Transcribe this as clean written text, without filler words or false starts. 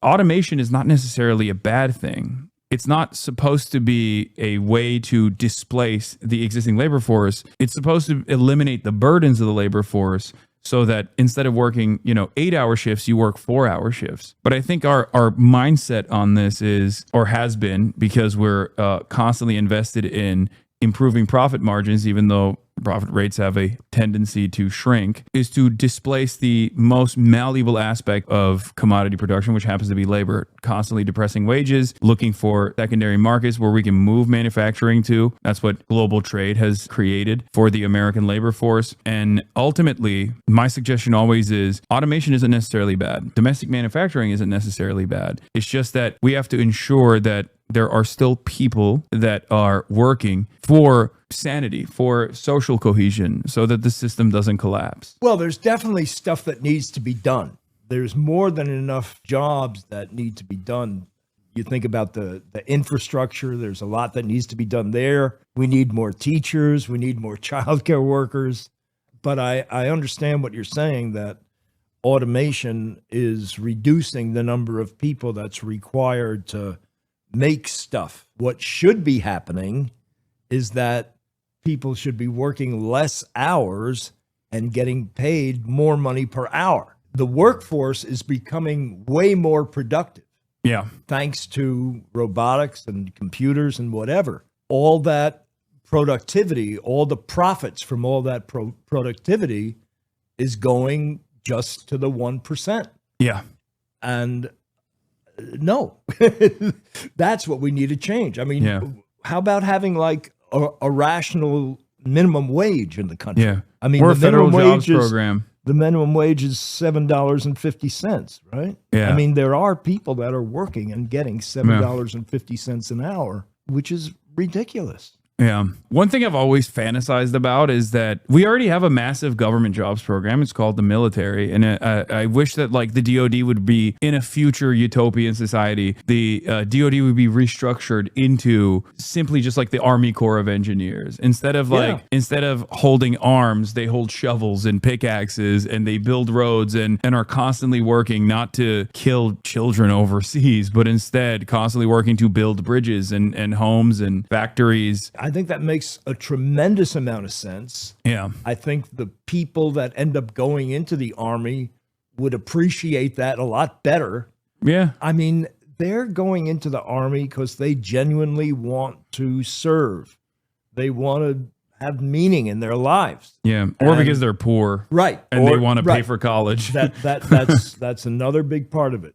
automation is not necessarily a bad thing. It's not supposed to be a way to displace the existing labor force. It's supposed to eliminate the burdens of the labor force so that instead of working, 8-hour shifts, you work 4-hour shifts. But I think our mindset on this is, or has been, because we're constantly invested in improving profit margins, even though profit rates have a tendency to shrink, is to displace the most malleable aspect of commodity production, which happens to be labor, constantly depressing wages, looking for secondary markets where we can move manufacturing to. That's what global trade has created for the American labor force. And ultimately, my suggestion always is automation isn't necessarily bad. Domestic manufacturing isn't necessarily bad. It's just that we have to ensure that there are still people that are working for sanity, for social cohesion, so that the system doesn't collapse. Well, there's definitely stuff that needs to be done. There's more than enough jobs that need to be done. You think about the infrastructure, there's a lot that needs to be done there. We need more teachers, we need more childcare workers. But I understand what you're saying, that automation is reducing the number of people that's required to make stuff. What should be happening is that people should be working less hours and getting paid more money per hour. The workforce is becoming way more productive. Yeah. Thanks to robotics and computers and whatever. All that productivity, all the profits from all that productivity is going just to the 1%. Yeah. And no, that's what we need to change. I mean, How about having like a rational minimum wage in the country? Yeah. I mean, or a federal jobs program. The minimum wage is $7.50, right? Yeah. I mean, there are people that are working and getting $7.50 an hour, which is ridiculous. Yeah. One thing I've always fantasized about is that we already have a massive government jobs program. It's called the military. And I wish that like the DoD would be in a future utopian society. The DoD would be restructured into simply just like the Army Corps of Engineers. Instead of holding arms, they hold shovels and pickaxes and they build roads and are constantly working not to kill children overseas, but instead constantly working to build bridges and homes and factories. I think that makes a tremendous amount of sense. Yeah. I think the people that end up going into the Army would appreciate that a lot better. Yeah. I mean, they're going into the Army because they genuinely want to serve. They want to have meaning in their lives. Yeah. Or because they're poor. Right. And they want to pay for college. That's another big part of it.